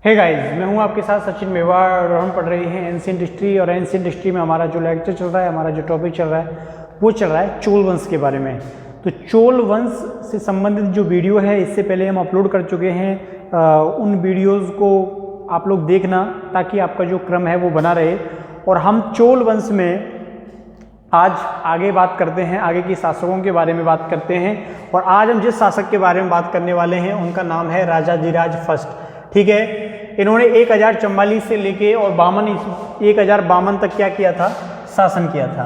Hey guys, मैं हूं आपके साथ सचिन मेवाड़ और हम पढ़ रहे हैं एंशिएंट हिस्ट्री। और एंशिएंट हिस्ट्री में हमारा जो लेक्चर चल रहा है, हमारा जो टॉपिक चल रहा है वो चल रहा है चोल वंश के बारे में। तो चोल वंश से संबंधित जो वीडियो है इससे पहले हम अपलोड कर चुके हैं। उन वीडियोज़ को आप लोग देखना ताकि आपका जो क्रम है वो बना रहे। और हम चोल वंश में आज आगे बात करते हैं, आगे की शासकों के बारे में बात करते हैं। और आज हम जिस शासक के बारे में बात करने वाले हैं उनका नाम है राजाधिराज फर्स्ट। ठीक है, इन्होंने 1044 से लेके और 1052 तक क्या किया था, शासन किया था।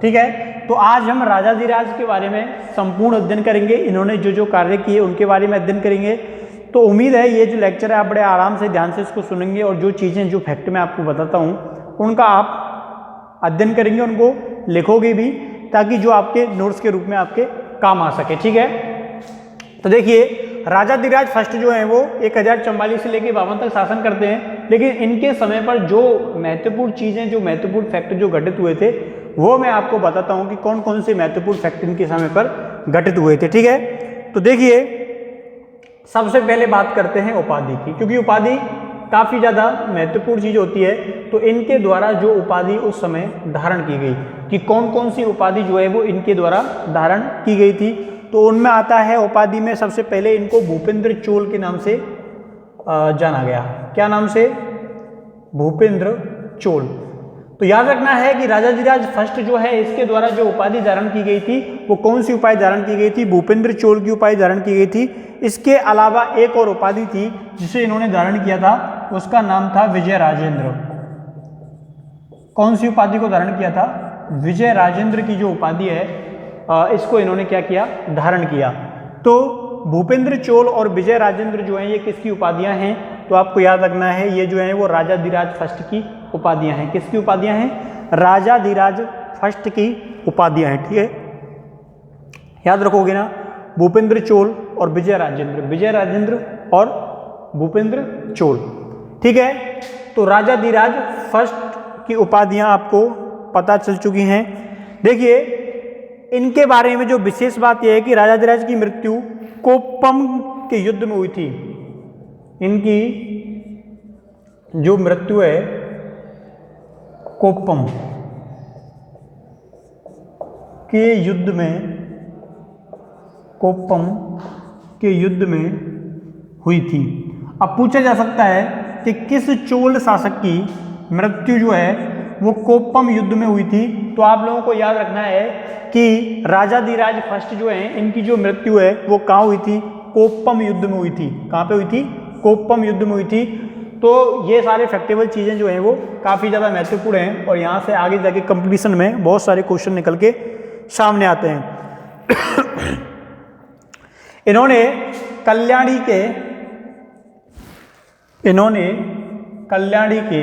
ठीक है, तो आज हम राजाधिराज के बारे में संपूर्ण अध्ययन करेंगे। इन्होंने जो जो कार्य किए उनके बारे में अध्ययन करेंगे। तो उम्मीद है ये जो लेक्चर है आप बड़े आराम से ध्यान से इसको सुनेंगे और जो चीज़ें जो फैक्ट मैं आपको बताता हूँ उनका आप अध्ययन करेंगे, उनको लिखोगे भी ताकि जो आपके नोट्स के रूप में आपके काम आ सके। ठीक है, तो देखिए राजाधिराज फर्स्ट जो है वो 1044 से लेकर 52 तक शासन करते हैं। लेकिन इनके समय पर जो महत्वपूर्ण चीज़ें, जो महत्वपूर्ण फैक्ट जो घटित हुए थे वो मैं आपको बताता हूँ कि कौन कौन से महत्वपूर्ण फैक्ट इनके समय पर घटित हुए थे। ठीक है, तो देखिए सबसे पहले बात करते हैं उपाधि की, क्योंकि उपाधि काफ़ी ज़्यादा महत्वपूर्ण चीज़ होती है। तो इनके द्वारा जो उपाधि उस समय धारण की गई कि कौन कौन सी उपाधि जो है वो इनके द्वारा धारण की गई थी, तो उनमें आता है उपाधि में सबसे पहले इनको भूपेंद्र चोल के नाम से जाना गया। क्या नाम से? भूपेंद्र चोल। तो याद रखना है कि राजाधिराज फर्स्ट जो है इसके द्वारा जो उपाधि धारण की गई थी वो कौन सी उपाधि धारण की गई थी? भूपेंद्र चोल की उपाधि धारण की गई थी। इसके अलावा एक और उपाधि थी जिसे इन्होंने धारण किया था, उसका नाम था विजय राजेंद्र। कौन सी उपाधि को धारण किया था? विजय राजेंद्र की जो उपाधि है इसको इन्होंने क्या किया? धारण किया। तो भूपेंद्र चोल और विजय राजेंद्र जो हैं ये किसकी उपाधियां हैं? तो आपको याद रखना है ये जो है वो राजाधिराज फर्स्ट की उपाधियां हैं। किसकी उपाधियां हैं? राजाधिराज फर्स्ट की उपाधियां हैं। ठीक है, याद रखोगे ना, भूपेंद्र चोल और विजय राजेंद्र और भूपेंद्र चोल। ठीक है, तो राजाधिराज फर्स्ट की उपाधियां आपको पता चल चुकी हैं। देखिए इनके बारे में जो विशेष बात यह है कि राजाधिराज की मृत्यु कोप्पम के युद्ध में हुई थी। इनकी जो मृत्यु है कोप्पम के युद्ध में, कोप्पम के युद्ध में हुई थी। अब पूछा जा सकता है कि किस चोल शासक की मृत्यु जो है वो कोप्पम युद्ध में हुई थी? तो आप लोगों को याद रखना है कि राजाधिराज फर्स्ट जो है इनकी जो मृत्यु है वो कहाँ हुई थी? कोप्पम युद्ध में हुई थी। कहाँ पे हुई थी? कोप्पम युद्ध में हुई थी। तो ये सारे फैक्टेबल चीज़ें जो हैं वो काफ़ी ज़्यादा महत्वपूर्ण हैं और यहाँ से आगे जाके कंपटीशन में बहुत सारे क्वेश्चन निकल के सामने आते हैं। इन्होंने कल्याणी के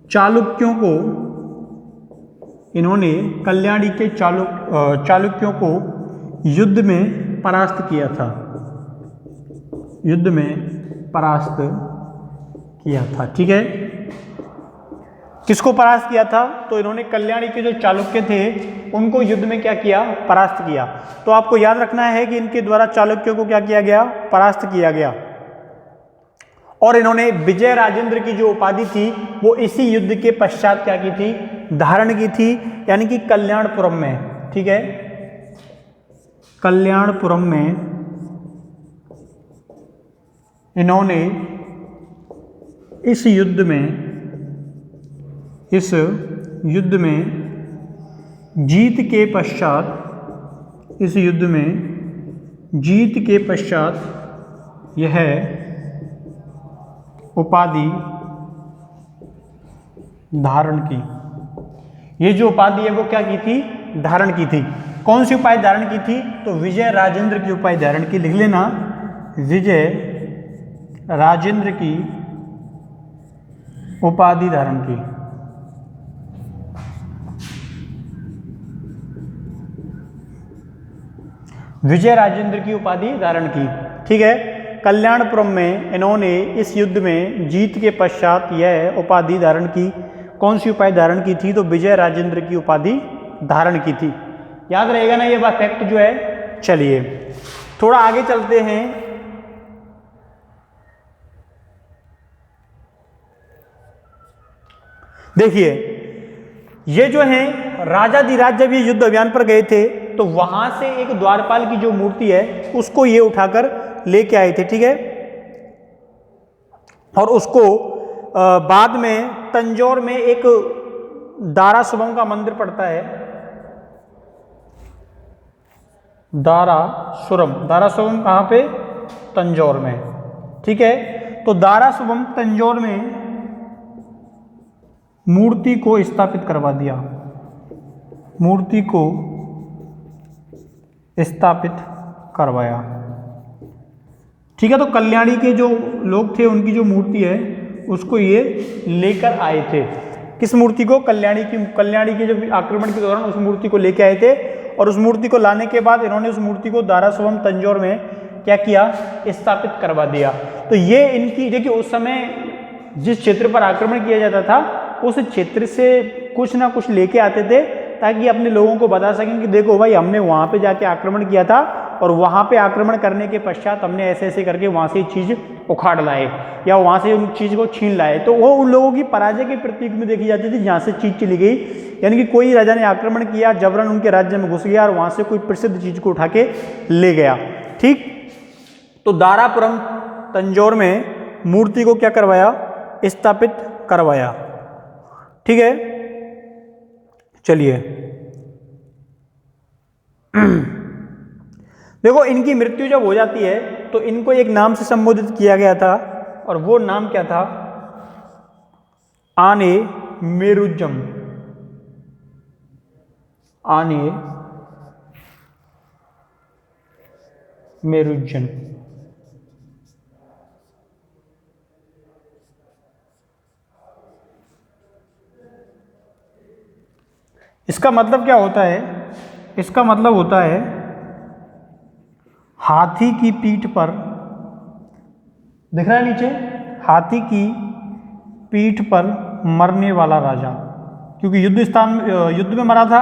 चालुक्यों को, इन्होंने कल्याणी के चालुक्यों को युद्ध में परास्त किया था। युद्ध में परास्त किया था। ठीक है, किसको परास्त किया था? तो इन्होंने कल्याणी के जो चालुक्य थे उनको युद्ध में क्या किया? परास्त किया। तो आपको याद रखना है कि इनके द्वारा चालुक्यों को क्या किया गया? परास्त किया गया। और इन्होंने विजय राजेंद्र की जो उपाधि थी वो इसी युद्ध के पश्चात क्या की थी? धारण की थी, यानी कि कल्याणपुरम में। ठीक है, कल्याणपुरम में इन्होंने इस युद्ध में जीत के पश्चात यह उपाधि धारण की। ये जो उपाधि है वो क्या की थी? धारण की थी। कौन सी उपाधि धारण की थी? तो विजय राजेंद्र की उपाधि धारण की। लिख लेना, विजय राजेंद्र की उपाधि धारण की। विजय राजेंद्र की उपाधि धारण की। ठीक है, कल्याणपुरम में इन्होंने इस युद्ध में जीत के पश्चात यह उपाधि धारण की। कौन सी उपाधि धारण की थी? तो विजय राजेंद्र की उपाधि धारण की थी। याद रहेगा ना ये बात, फैक्ट जो है। चलिए थोड़ा आगे चलते हैं। देखिए ये जो है राजाधिराज जब ये युद्ध अभियान पर गए थे तो वहां से एक द्वारपाल की जो मूर्ति है उसको ये उठाकर लेके आए थे, ठीक है। और उसको बाद में तंजौर में एक दारासुरम का मंदिर पड़ता है, दारासुरम। दारासुरम कहाँ पे? तंजौर में, ठीक है। तो दारासुरम तंजौर में मूर्ति को स्थापित करवा दिया, मूर्ति को स्थापित करवाया, ठीक है। तो कल्याणी के जो लोग थे उनकी जो मूर्ति है उसको ये लेकर आए थे। किस मूर्ति को? कल्याणी के जो आक्रमण के दौरान उस मूर्ति को लेकर आए थे। और उस मूर्ति को लाने के बाद इन्होंने उस मूर्ति को दारासुरम तंजौर में क्या किया? स्थापित करवा दिया। तो ये इनकी, देखिए उस समय जिस क्षेत्र पर आक्रमण किया जाता था उस क्षेत्र से कुछ ना कुछ लेके आते थे ताकि अपने लोगों को बता सकें कि देखो भाई हमने वहाँ पे जाके आक्रमण किया था और वहाँ पे आक्रमण करने के पश्चात हमने ऐसे ऐसे करके वहाँ से चीज़ उखाड़ लाए या वहाँ से उन चीज़ को छीन लाए। तो वो उन लोगों की पराजय के प्रतीक में देखी जाती थी जहाँ से चीज़ चली गई, यानी कि कोई राजा ने आक्रमण किया, जबरन उनके राज्य में घुस गया और वहाँ से कोई प्रसिद्ध चीज़ को उठा के ले गया, ठीक। तो दारापुरम तंजौर में मूर्ति को क्या करवाया? स्थापित करवाया, ठीक है। चलिए देखो इनकी मृत्यु जब हो जाती है तो इनको एक नाम से संबोधित किया गया था और वो नाम क्या था? आने मेरुजम, आने मेरुजन। इसका मतलब क्या होता है? इसका मतलब होता है हाथी की पीठ पर, दिख रहा है नीचे, हाथी की पीठ पर मरने वाला राजा। क्योंकि युद्ध में मरा था।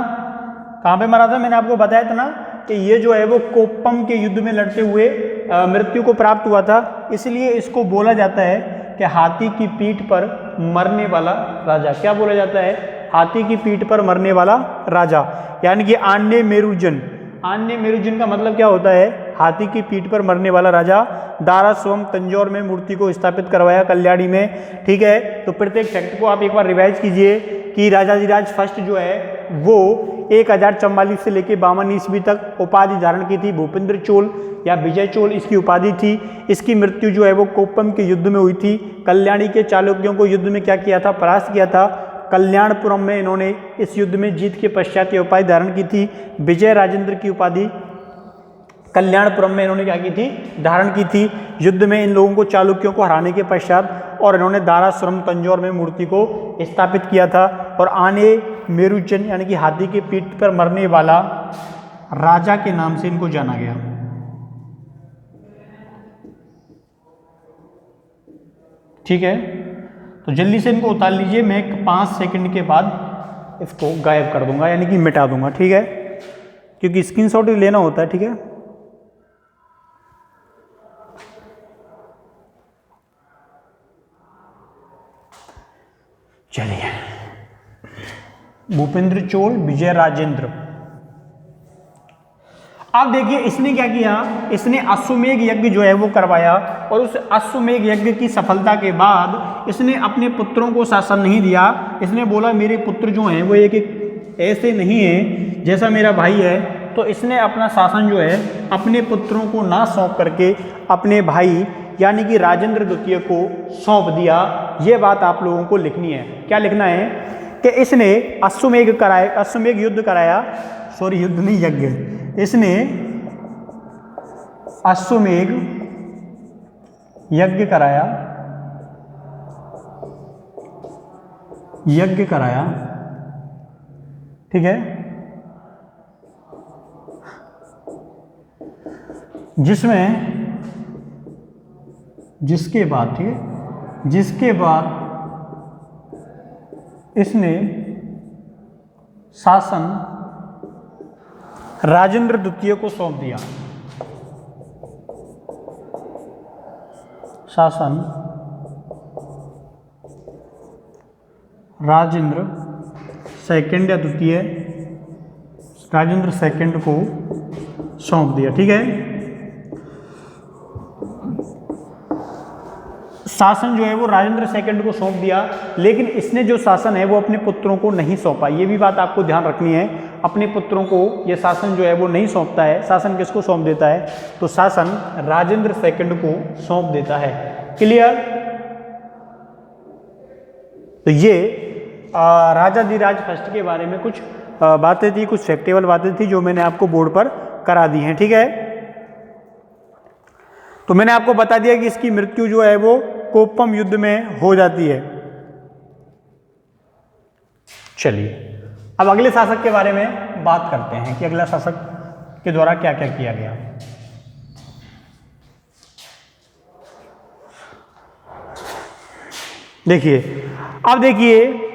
कहाँ पे मरा था? मैंने आपको बताया था ना कि ये जो है वो कोप्पम के युद्ध में लड़ते हुए मृत्यु को प्राप्त हुआ था, इसलिए इसको बोला जाता है कि हाथी की पीठ पर मरने वाला राजा। क्या बोला जाता है? हाथी की पीठ पर मरने वाला राजा, यानी कि आन्य मेरुजन। आन्य मेरुजन का मतलब क्या होता है? हाथी की पीठ पर मरने वाला राजा। दारासुरम तंजौर में मूर्ति को स्थापित करवाया कल्याणी में, ठीक है। तो प्रत्येक फैक्ट को आप एक बार रिवाइज कीजिए कि राजाधिराज फर्स्ट जो है वो 1044 से लेकर 52 ईस्वी तक उपाधि धारण की थी। भूपेंद्र चोल या विजय चोल इसकी उपाधि थी। इसकी मृत्यु जो है वो कोप्पम के युद्ध में हुई थी। कल्याणी के चालुक्यों को युद्ध में क्या किया था? परास्त किया था। कल्याणपुरम में इन्होंने इस युद्ध में जीत के पश्चात ये उपाधि धारण की थी। विजय राजेंद्र की उपाधि कल्याणपुरम में इन्होंने क्या की थी? धारण की थी। युद्ध में इन लोगों को, चालुक्यों को हराने के पश्चात, और इन्होंने दारासुरम तंजौर में मूर्ति को स्थापित किया था। और आने मेरुजन यानी कि हाथी के पीठ पर मरने वाला राजा के नाम से इनको जाना गया। ठीक है, तो जल्दी से इनको उतार लीजिए। मैं 5 सेकंड के बाद इसको गायब कर दूंगा, यानी कि मिटा दूंगा, ठीक है, क्योंकि स्क्रीनशॉट लेना होता है, ठीक है। चलिए, भूपेंद्र चोल, विजय राजेंद्र। अब देखिए इसने क्या किया, इसने अश्वमेध यज्ञ जो है वो करवाया, और उस अश्वमेध यज्ञ की सफलता के बाद इसने अपने पुत्रों को शासन नहीं दिया। इसने बोला मेरे पुत्र जो हैं वो एक एक ऐसे नहीं है जैसा मेरा भाई है, तो इसने अपना शासन जो है अपने पुत्रों को ना सौंप करके अपने भाई यानी कि राजेंद्र द्वितीय को सौंप दिया। ये बात आप लोगों को लिखनी है। क्या लिखना है कि इसने अश्वमेध युद्ध कराया, सॉरी युद्ध नहीं, यज्ञ। इसने अश्वमेध यज्ञ कराया, ठीक है, जिसके बाद, ठीक है, जिसके बाद इसने शासन राजेंद्र द्वितीय को सौंप दिया। शासन राजेंद्र सेकंड या द्वितीय राजेंद्र सेकंड को सौंप दिया। ठीक है, शासन जो है वो राजेंद्र सेकंड को सौंप दिया, लेकिन इसने जो शासन है वो अपने पुत्रों को नहीं सौंपा। ये भी बात आपको ध्यान रखनी है, अपने पुत्रों को ये शासन जो है वो नहीं सौंपता है। शासन किसको सौंप देता है? तो शासन राजेंद्र सेकंड को सौंप देता है। क्लियर? तो ये राजाधिराज फर्स्ट के बारे में कुछ बातें थी, कुछ फैक्टेबल बातें थी जो मैंने आपको बोर्ड पर करा दी हैं। ठीक है, तो मैंने आपको बता दिया कि इसकी मृत्यु जो है वो कोप्पम युद्ध में हो जाती है। चलिए अब अगले शासक के बारे में बात करते हैं कि अगला शासक के द्वारा क्या क्या किया गया। देखिए, अब देखिए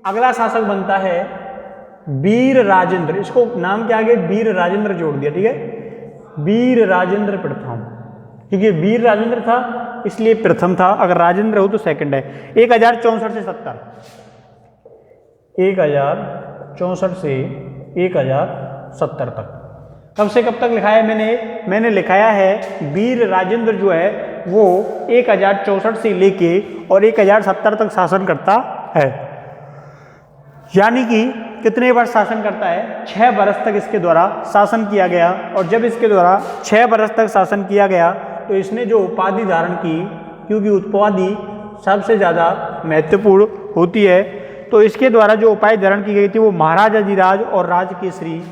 अगला शासक बनता है वीर राजेंद्र। इसको नाम क्या आगे वीर राजेंद्र जोड़ दिया। ठीक है, वीर राजेंद्र प्रथम, क्योंकि वीर राजेंद्र था इसलिए प्रथम था, अगर राजेंद्र हो तो सेकंड है। 1064 से 70, 1064 से 1070 तक। कब से कब तक लिखाया है मैंने लिखाया है वीर राजेंद्र जो है वो 1064 से लेके और 1070 तक शासन करता है। यानी कि कितने वर्ष शासन करता है? 6 वर्ष तक इसके द्वारा शासन किया गया। और जब इसके द्वारा 6 वर्ष तक शासन किया गया तो इसने जो उपाधि धारण की, क्योंकि उपाधि सबसे ज़्यादा महत्वपूर्ण होती है, तो इसके द्वारा जो उपाधि धारण की गई थी वो महाराजाधिराज और राजकेसरी,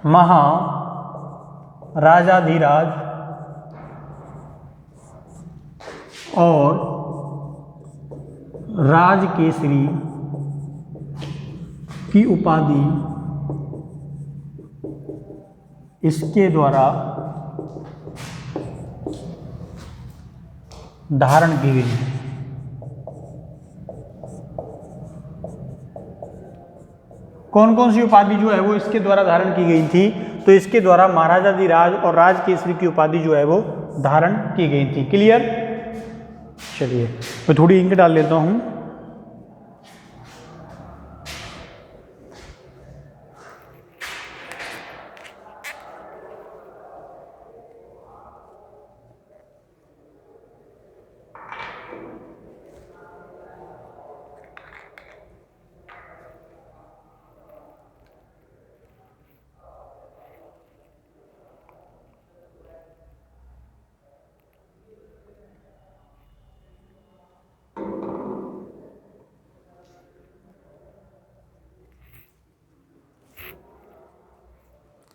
महाराजाधिराज और राजकेसरी की उपाधि इसके द्वारा धारण की गई। कौन कौन सी उपाधि जो है वो इसके द्वारा धारण की गई थी? तो इसके द्वारा महाराजाधिराज और राजकेसरी की उपाधि जो है वो धारण की गई थी। क्लियर? चलिए मैं थोड़ी इंक डाल लेता हूं।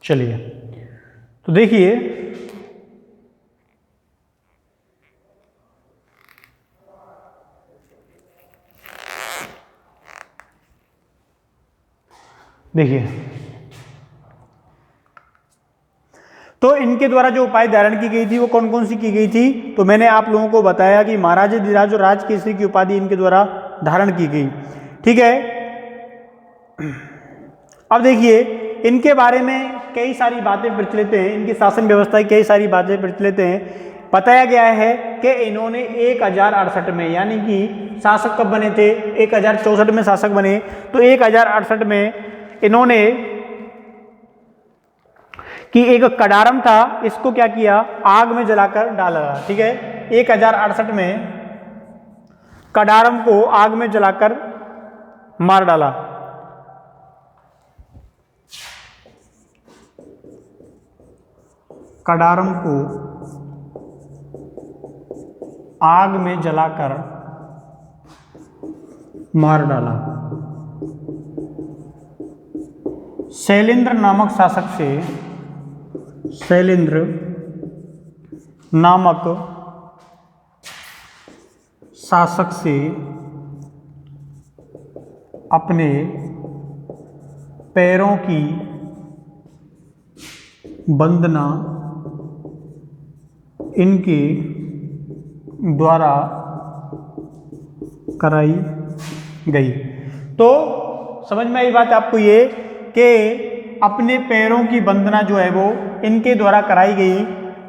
चलिए तो देखिए, तो इनके द्वारा जो उपाय धारण की गई थी वो कौन कौन सी की गई थी? तो मैंने आप लोगों को बताया कि महाराजाधिराज और राजकेसरी की उपाधि इनके द्वारा धारण की गई। ठीक है, अब देखिए इनके बारे में कई सारी बातें प्रचलित हैं, इनकी शासन व्यवस्था की कई सारी बातें प्रचलित हैं। बताया गया है कि इन्होंने 1068 में, यानी कि शासक कब बने थे? 1064 में शासक बने। तो 1068 में इन्होंने कि एक कडारम था, इसको क्या किया? आग में जलाकर डाला। ठीक है, 1068 में कडारम को आग में जलाकर मार डाला। कडारम को आग में जलाकर मार डाला। शैलेंद्र नामक शासक से, शैलेंद्र नामक शासक से अपने पैरों की वंदना इनके द्वारा कराई गई। तो समझ में आई बात आपको ये कि अपने पैरों की वंदना जो है वो इनके द्वारा कराई गई।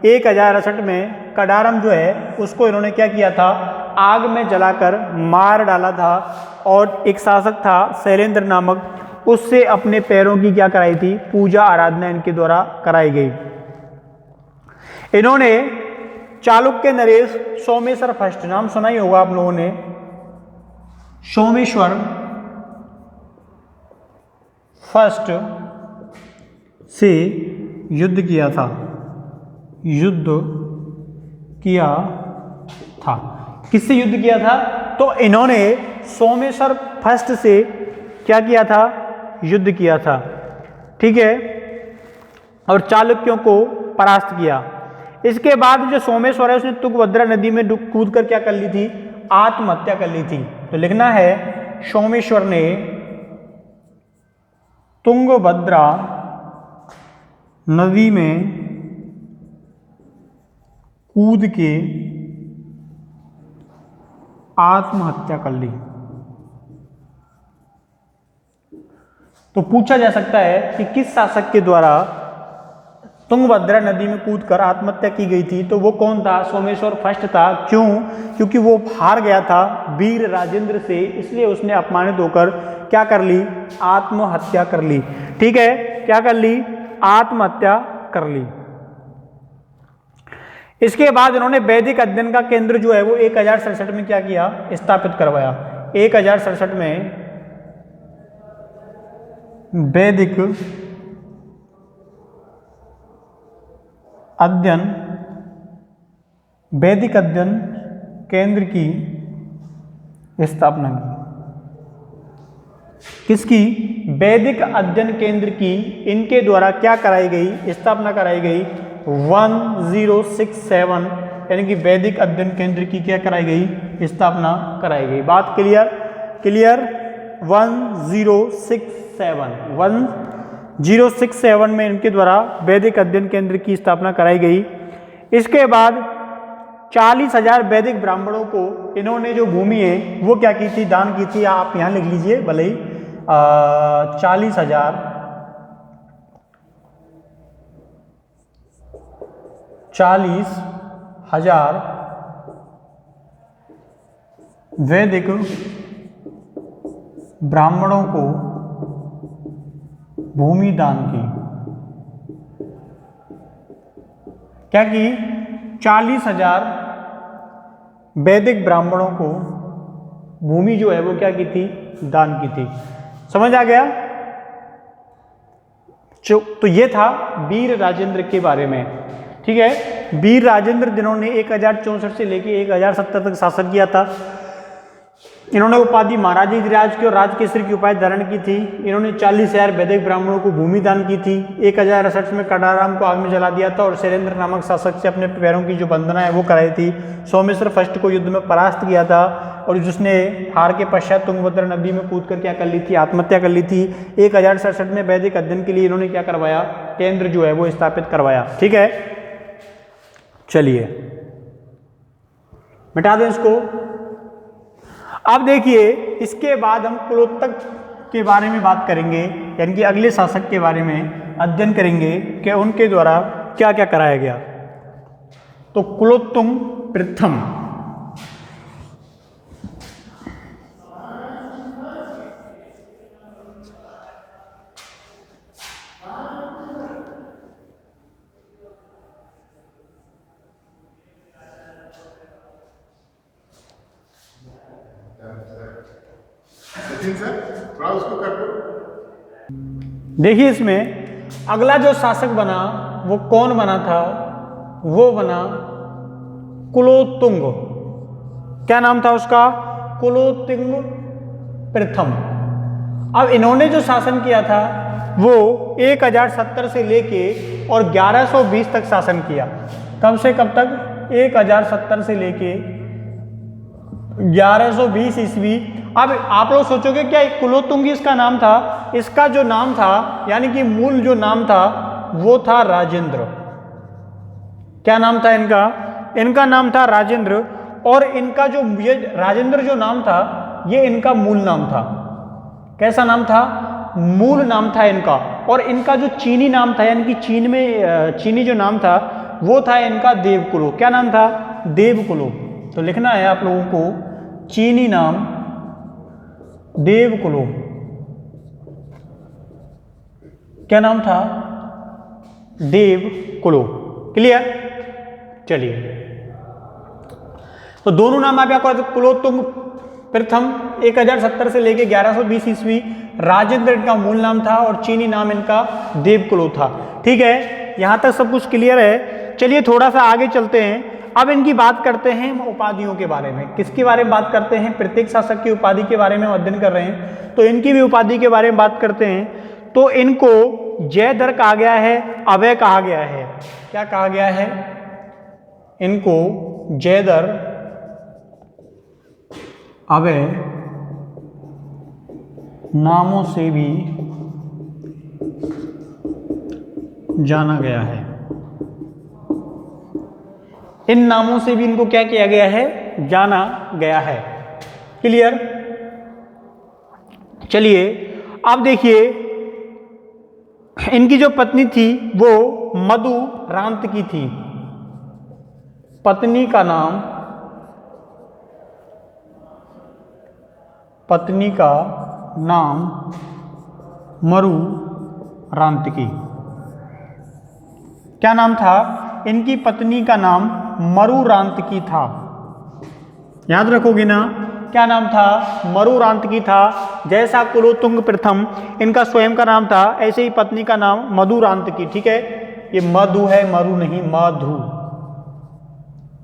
1068 में कडारम जो है उसको इन्होंने क्या किया था? आग में जलाकर मार डाला था, और एक शासक था शैलेंद्र नामक, उससे अपने पैरों की क्या कराई थी, पूजा आराधना इनके द्वारा कराई गई। इन्होंने चालुक्य नरेश सोमेश्वर फर्स्ट, नाम सुना ही होगा आप लोगों ने, सोमेश्वर फर्स्ट से युद्ध किया था, युद्ध किया था। किससे युद्ध किया था? तो इन्होंने सोमेश्वर फर्स्ट से क्या किया था, युद्ध किया था, ठीक है, और चालुक्यों को परास्त किया। इसके बाद जो सोमेश्वर है उसने तुंगभद्रा नदी में कूद कर क्या कर ली थी, आत्महत्या कर ली थी। तो लिखना है सोमेश्वर ने तुंगभद्रा नदी में कूद के आत्महत्या कर ली। तो पूछा जा सकता है कि किस शासक के द्वारा तुंगभद्रा नदी में कूदकर आत्महत्या की गई थी? तो वो कौन था? सोमेश्वर फर्स्ट था। क्यों? क्योंकि वो हार गया था वीर राजेंद्र से, इसलिए उसने अपमानित होकर क्या कर ली, आत्महत्या कर ली। ठीक है, क्या कर ली, आत्महत्या कर ली। इसके बाद इन्होंने वैदिक अध्ययन का केंद्र जो है वो 1067 में क्या किया, स्थापित करवाया। 1067 में वैदिक अध्ययन केंद्र की स्थापना की। किसकी? वैदिक अध्ययन केंद्र की इनके द्वारा क्या कराई गई, स्थापना कराई गई 1067, यानी कि वैदिक अध्ययन केंद्र की क्या कराई गई, स्थापना कराई गई। बात क्लियर? क्लियर। 1067 में इनके द्वारा वैदिक अध्ययन केंद्र की स्थापना कराई गई। इसके बाद 40,000 वैदिक ब्राह्मणों को इन्होंने जो भूमि है वो क्या की थी, दान की थी। आप यहाँ लिख लीजिए भले ही 40,000 वैदिक ब्राह्मणों को भूमि दान की। क्या की? 40,000 वैदिक ब्राह्मणों को भूमि जो है वो क्या की थी, दान की थी। समझ आ गया? तो ये था वीर राजेंद्र के बारे में। ठीक है, वीर राजेंद्र जिन्होंने 1064 से लेके 1070 तक शासन किया था। इन्होंने उपाधि महाराजाधिराज की और राजकेसरी की उपाधि धारण की थी। इन्होंने 40,000 वैदिक ब्राह्मणों को भूमि दान की थी। 1068 में कटाराम को आग में जला दिया था और शैलेंद्र नामक शासक से अपने पैरों की जो वंदना है वो कराई थी। सोमेश्वर फर्स्ट को युद्ध में परास्त किया था और जिसने हार के पश्चात तुंगभद्रा नदी में कूदकर क्या कर ली थी, आत्महत्या कर ली थी। 1067 में वैदिक अध्ययन के लिए इन्होंने क्या करवाया, केंद्र जो है वो स्थापित करवाया। ठीक है, चलिए मिटा दें इसको। अब देखिए, इसके बाद हम कुलोत्तक के बारे में बात करेंगे, यानी कि अगले शासक के बारे में अध्ययन करेंगे कि उनके द्वारा क्या क्या कराया गया। तो कुलोत्तुंग प्रथम देखिए, इसमें अगला जो शासक बना वो कौन बना था, वो बना कुलोत्तुंग। क्या नाम था उसका? कुलोत्तुंग प्रथम। अब इन्होंने जो शासन किया था वो 1070 से लेके और 1120 तक शासन किया। कब से कब तक? 1070 से लेके 1120 ईस्वी। अब आप लोग सोचोगे क्या कुलोत्तुंग इसका नाम था? इसका जो नाम था, यानी कि मूल जो नाम था वो था राजेंद्र। क्या नाम था इनका? इनका नाम था राजेंद्र। और इनका जो ये राजेंद्र जो नाम था ये इनका मूल नाम था। कैसा नाम था? मूल नाम था इनका। और इनका जो चीनी नाम था, यानी कि चीन में चीनी जो नाम था वो था इनका देवकुलो। क्या नाम था? देवकुलो। तो लिखना है आप लोगों को चीनी नाम देवकुलो। क्या नाम था? देवकुलो। क्लियर? चलिए, तो दोनों नाम आप क्या करते? कुलोत्तुंग प्रथम 1070 से लेके 1120 ईस्वी राजेंद्र इनका मूल नाम था और चीनी नाम इनका देवकुलो था। ठीक है, यहां तक सब कुछ क्लियर है। चलिए थोड़ा सा आगे चलते हैं। अब इनकी बात करते हैं उपाधियों के बारे में। किसके बारे में बात करते हैं? प्रत्येक शासक की उपाधि के बारे में अध्ययन कर रहे हैं, तो इनकी भी उपाधि के बारे में बात करते हैं। तो इनको जयधर कहा गया है, अभय कहा गया है। क्या कहा गया है? इनको जयधर, अभय नामों से भी जाना गया है। इन नामों से भी इनको क्या किया गया है? जाना गया है। क्लियर? चलिए अब देखिए, इनकी जो पत्नी थी वो मधुरांत की थी। पत्नी का नाम मरुरांतकी। क्या नाम था? इनकी पत्नी का नाम मरुरांतकी था। याद रखोगे ना? क्या नाम था? मरुरांतकी था। जैसा कुलोत्तुंग प्रथम इनका स्वयं का नाम था, ऐसे ही पत्नी का नाम मधुरांतकी। ठीक है, ये मधु है, मरु नहीं,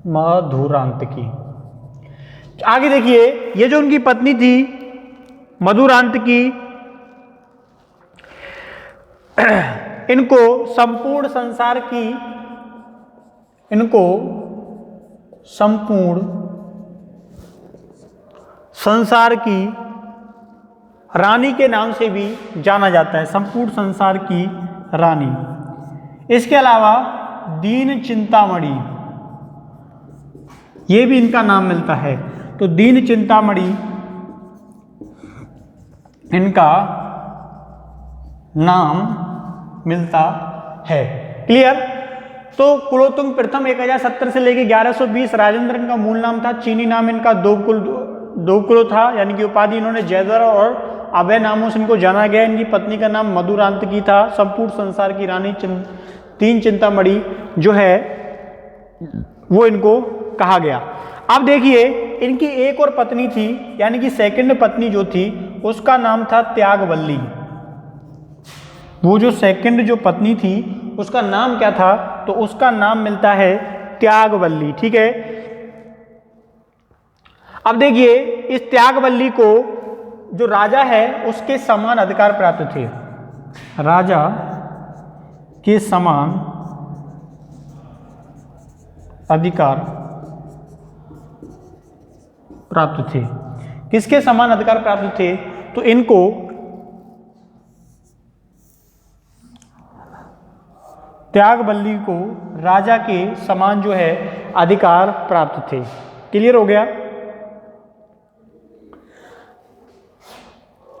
मधुरांतकी। आगे देखिए, ये जो उनकी पत्नी थी मधुरांतकी, इनको संपूर्ण संसार की रानी के नाम से भी जाना जाता है। संपूर्ण संसार की रानी। इसके अलावा दीन चिंतामणि, ये भी इनका नाम मिलता है। तो दीन चिंतामणि इनका नाम मिलता है। क्लियर? तो कुलोत्तुंग प्रथम 1070 से लेके 1120 राजेंद्र इनका मूल नाम था। चीनी नाम इनका देवकुलो था, यानी कि उपाधि इन्होंने जयधर और अभय नामों से इनको जाना गया। इनकी पत्नी का नाम मधुरांतकी था। संपूर्ण संसार की रानी दीन चिंतामणि जो है वो इनको कहा गया। अब देखिए, इनकी एक और पत्नी थी, यानी कि सेकंड पत्नी जो थी उसका नाम था त्यागवल्ली। वो जो सेकंड जो पत्नी थी उसका नाम क्या था? तो उसका नाम मिलता है त्यागवल्ली। ठीक है, अब देखिए, इस त्यागवल्ली को जो राजा है उसके समान अधिकार प्राप्त थे। राजा के समान अधिकार प्राप्त थे। किसके समान अधिकार प्राप्त थे? तो इनको त्यागवल्ली को राजा के समान जो है अधिकार प्राप्त थे। क्लियर हो गया?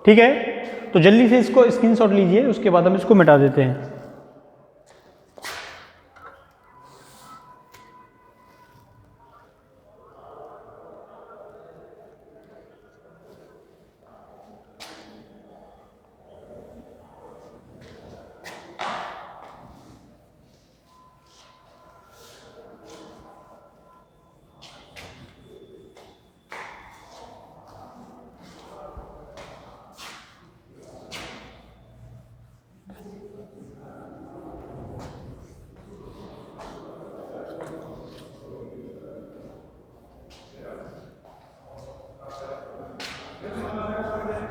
ठीक है, तो जल्दी से इसको स्क्रीनशॉट लीजिए, उसके बाद हम इसको मिटा देते हैं।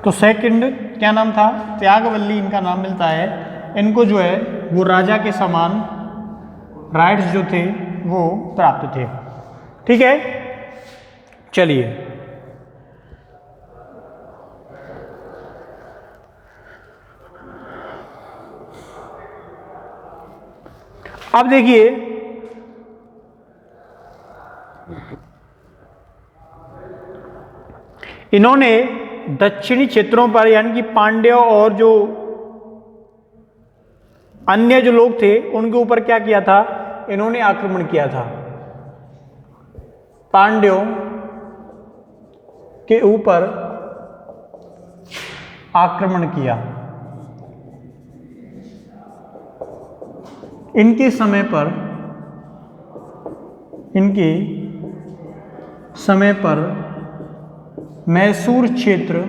तो सेकंड क्या नाम था? त्यागवल्ली इनका नाम मिलता है। इनको जो है वो राजा के समान राइट्स जो थे वो प्राप्त थे। ठीक है, चलिए अब देखिए, इन्होंने दक्षिणी क्षेत्रों पर, यानी कि पांड्यों और जो अन्य जो लोग थे उनके ऊपर क्या किया था? इन्होंने आक्रमण किया था। पांड्यों के ऊपर आक्रमण किया। इनके समय पर मैसूर क्षेत्र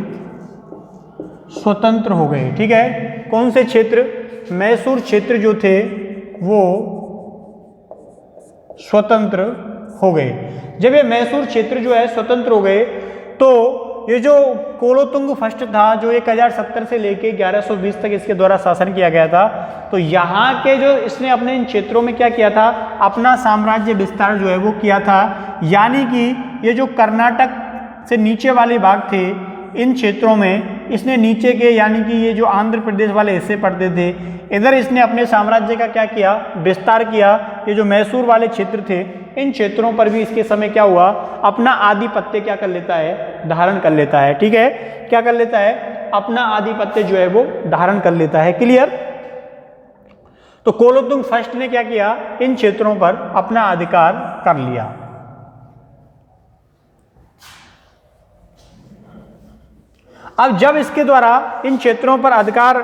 स्वतंत्र हो गए। ठीक है, कौन से क्षेत्र? मैसूर क्षेत्र जो थे वो स्वतंत्र हो गए। जब ये मैसूर क्षेत्र जो है स्वतंत्र हो गए तो ये जो कोलोतुंग फर्स्ट था जो 1070 से लेके 1120 तक इसके द्वारा शासन किया गया था, तो यहाँ के जो इसने अपने इन क्षेत्रों में क्या किया था, अपना साम्राज्य विस्तार जो है वो किया था। यानी कि ये जो कर्नाटक से नीचे वाले भाग थे इन क्षेत्रों में इसने नीचे के यानी कि ये जो आंध्र प्रदेश वाले हिस्से पड़ते थे इधर इसने अपने साम्राज्य का क्या किया, विस्तार किया। ये जो मैसूर वाले क्षेत्र थे इन क्षेत्रों पर भी इसके समय क्या हुआ, अपना आधिपत्य क्या कर लेता है, धारण कर लेता है। ठीक है, क्या कर लेता है, अपना आधिपत्य जो है वो धारण कर लेता है। क्लियर? तो कोलोतुंग फर्स्ट ने क्या किया, इन क्षेत्रों पर अपना अधिकार कर लिया। अब जब इसके द्वारा इन क्षेत्रों पर अधिकार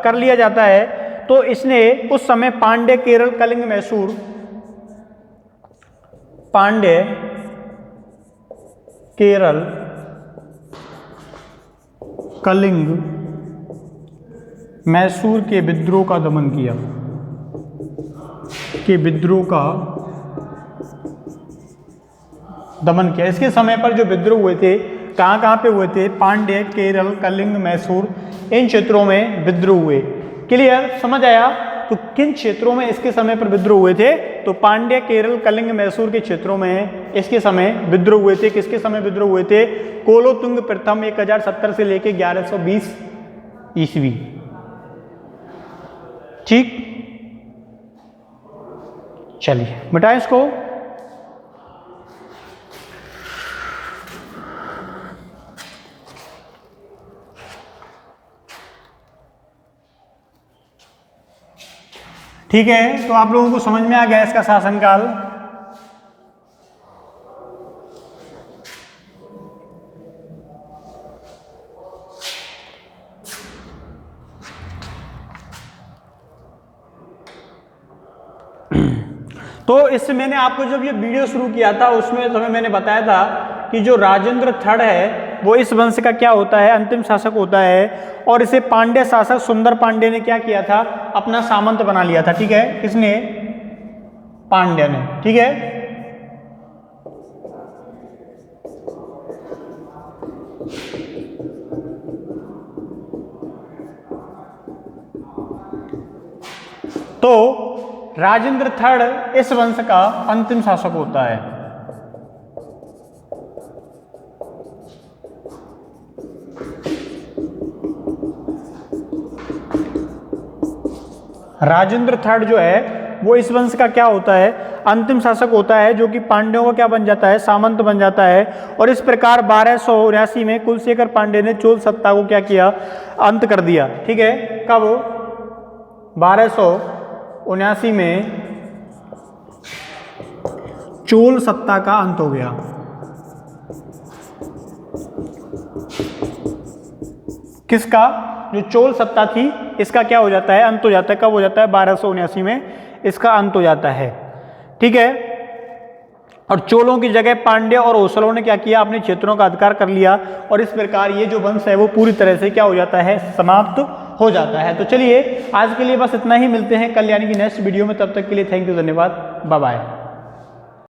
कर लिया जाता है तो इसने उस समय पांड्य, केरल, कलिंग, मैसूर, पांड्य, केरल, कलिंग, मैसूर के विद्रोह का दमन किया। इसके समय पर जो विद्रोह हुए थे कहाँ कहाँ पे हुए थे, पांड्य, केरल, कलिंग, मैसूर इन क्षेत्रों में विद्रोह हुए। क्लियर? समझ आया? तो किन क्षेत्रों में इसके समय पर विद्रोह हुए थे, तो पांड्य, केरल, कलिंग, मैसूर के क्षेत्रों में इसके समय विद्रोह हुए थे। किसके समय विद्रोह हुए थे? कोलोतुंग प्रथम 1070 से लेके 1120 ईस्वी। ठीक, चलिए मिटाएं इसको। ठीक है, तो आप लोगों को समझ में आ गया इसका शासनकाल। तो इससे मैंने आपको जब ये वीडियो शुरू किया था उसमें तुम्हें मैंने बताया था कि जो राजेंद्र थर्ड है वो इस वंश का क्या होता है, अंतिम शासक होता है। और इसे पांड्य शासक सुंदर पांड्य ने क्या किया था, अपना सामंत बना लिया था। ठीक है, किसने? पांड्य ने। ठीक है, तो राजेंद्र थर्ड इस वंश का अंतिम शासक होता है। राजेंद्र थर्ड जो है वो इस वंश का क्या होता है, अंतिम शासक होता है, जो कि पांड्यों का क्या बन जाता है, सामंत बन जाता है। और इस प्रकार 1279 में कुलशेखर पांड्य ने चोल सत्ता को क्या किया, अंत कर दिया। ठीक है, कब? 1279 में चोल सत्ता का अंत हो गया। किसका? जो चोल सत्ता थी इसका क्या हो जाता है, अंत हो जाता है। कब हो जाता है? 1279 में इसका अंत हो जाता है। ठीक है, और चोलों की जगह पांड्य और होसलों ने क्या किया, अपने क्षेत्रों का अधिकार कर लिया। और इस प्रकार ये जो वंश है वो पूरी तरह से क्या हो जाता है, समाप्त हो जाता है। तो चलिए आज के लिए बस इतना ही, मिलते हैं कल यानी कि नेक्स्ट वीडियो में। तब तक के लिए थैंक यू, धन्यवाद, बाय बाय।